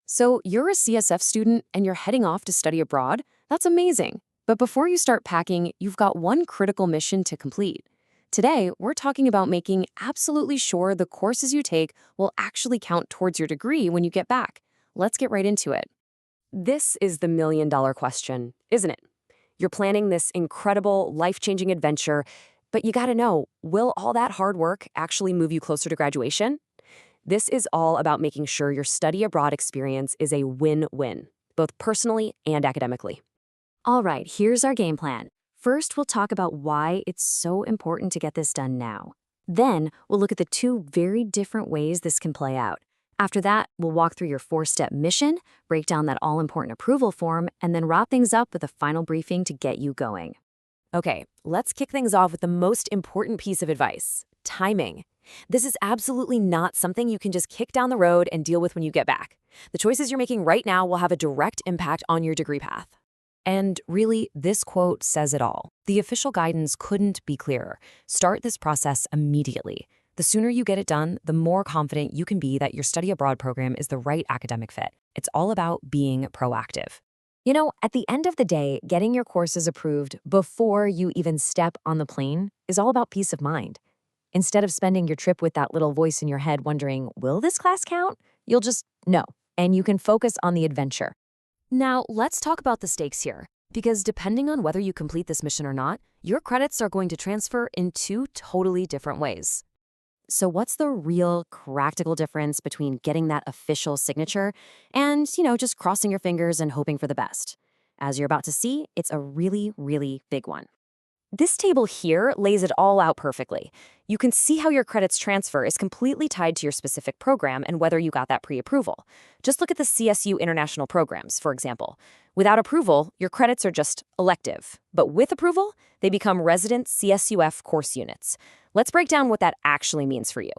So you're a CSF student and you're heading off to study abroad? That's amazing. But before you start packing, you've got one critical mission to complete. Today, we're talking about making absolutely sure the courses you take will actually count towards your degree when you get back. Let's get right into it. This is the million-dollar question, isn't it? You're planning this incredible, life-changing adventure, but you gotta know, will all that hard work actually move you closer to graduation? This is all about making sure your study abroad experience is a win-win, both personally and academically. All right, here's our game plan. First, we'll talk about why it's so important to get this done now. Then, we'll look at the two very different ways this can play out. After that, we'll walk through your four-step mission, break down that all-important approval form, and then wrap things up with a final briefing to get you going. Okay, let's kick things off with the most important piece of advice: timing. This is absolutely not something you can just kick down the road and deal with when you get back. The choices you're making right now will have a direct impact on your degree path. And really, this quote says it all. The official guidance couldn't be clearer. Start this process immediately. The sooner you get it done, the more confident you can be that your study abroad program is the right academic fit. It's all about being proactive. You know, at the end of the day, getting your courses approved before you even step on the plane is all about peace of mind. Instead of spending your trip with that little voice in your head wondering, will this class count? You'll just know, and you can focus on the adventure. Now, let's talk about the stakes here, because depending on whether you complete this mission or not, your credits are going to transfer in two totally different ways. So what's the real practical difference between getting that official signature and, just crossing your fingers and hoping for the best? As you're about to see, it's a really, really big one. This table here lays it all out perfectly. You can see how your credits transfer is completely tied to your specific program and whether you got that pre-approval. Just look at the CSU international programs, for example. Without approval, your credits are just elective. But with approval, they become resident CSUF course units. Let's break down what that actually means for you.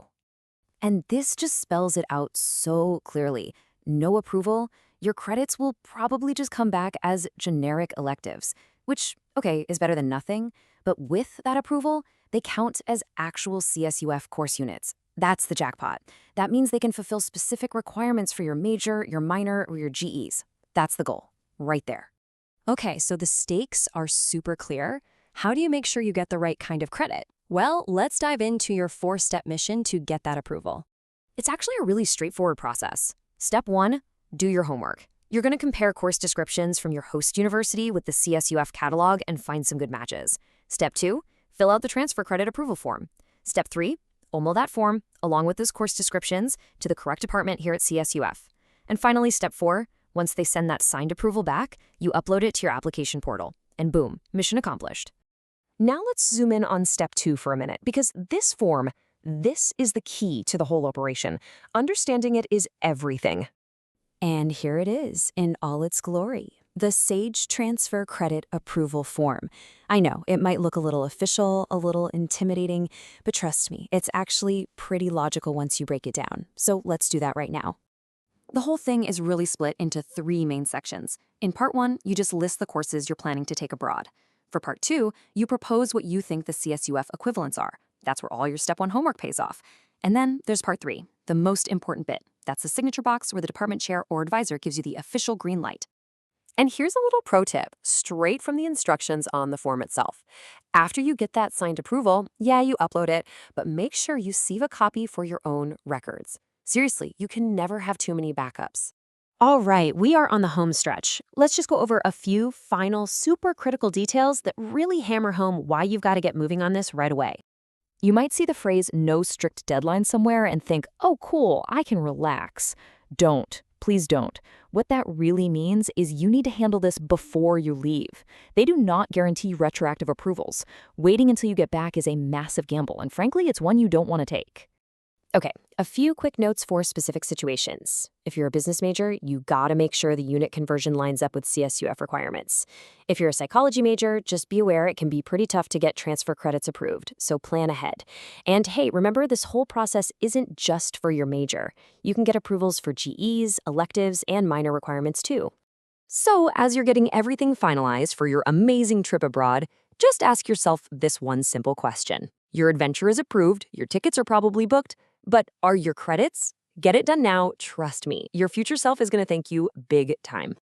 And this just spells it out so clearly. No approval, your credits will probably just come back as generic electives, which, okay, is better than nothing, but with that approval, they count as actual CSUF course units. That's the jackpot. That means they can fulfill specific requirements for your major, your minor, or your GEs. That's the goal, right there. Okay, so the stakes are super clear. How do you make sure you get the right kind of credit? Well, let's dive into your four-step mission to get that approval. It's actually a really straightforward process. Step 1, do your homework. You're going to compare course descriptions from your host university with the CSUF catalog and find some good matches. Step 2, fill out the transfer credit approval form. Step 3, OML that form, along with those course descriptions, to the correct department here at CSUF. And finally, Step 4, once they send that signed approval back, you upload it to your application portal. And boom, mission accomplished. Now let's zoom in on Step 2 for a minute, because this is the key to the whole operation. Understanding it is everything. And here it is in all its glory, the SAGE Transfer Credit Approval Form. I know, it might look a little official, a little intimidating, but trust me, it's actually pretty logical once you break it down. So let's do that right now. The whole thing is really split into 3 main sections. In Part 1, you just list the courses you're planning to take abroad. For Part 2, you propose what you think the CSUF equivalents are. That's where all your Step 1 homework pays off. And then there's Part 3, the most important bit. That's the signature box where the department chair or advisor gives you the official green light. And here's a little pro tip, straight from the instructions on the form itself. After you get that signed approval, yeah, you upload it, but make sure you save a copy for your own records. Seriously, you can never have too many backups. All right, we are on the home stretch. Let's just go over a few final super critical details that really hammer home why you've got to get moving on this right away. You might see the phrase "no strict deadline" somewhere and think, oh, cool, I can relax. Don't. Please don't. What that really means is you need to handle this before you leave. They do not guarantee retroactive approvals. Waiting until you get back is a massive gamble, and frankly, it's one you don't want to take. Okay, a few quick notes for specific situations. If you're a business major, you gotta make sure the unit conversion lines up with CSUF requirements. If you're a psychology major, just be aware it can be pretty tough to get transfer credits approved, so plan ahead. And hey, remember, this whole process isn't just for your major. You can get approvals for GEs, electives, and minor requirements too. So as you're getting everything finalized for your amazing trip abroad, just ask yourself this one simple question. Your adventure is approved, your tickets are probably booked, but are your credits? Get it done now, trust me. Your future self is going to thank you big time.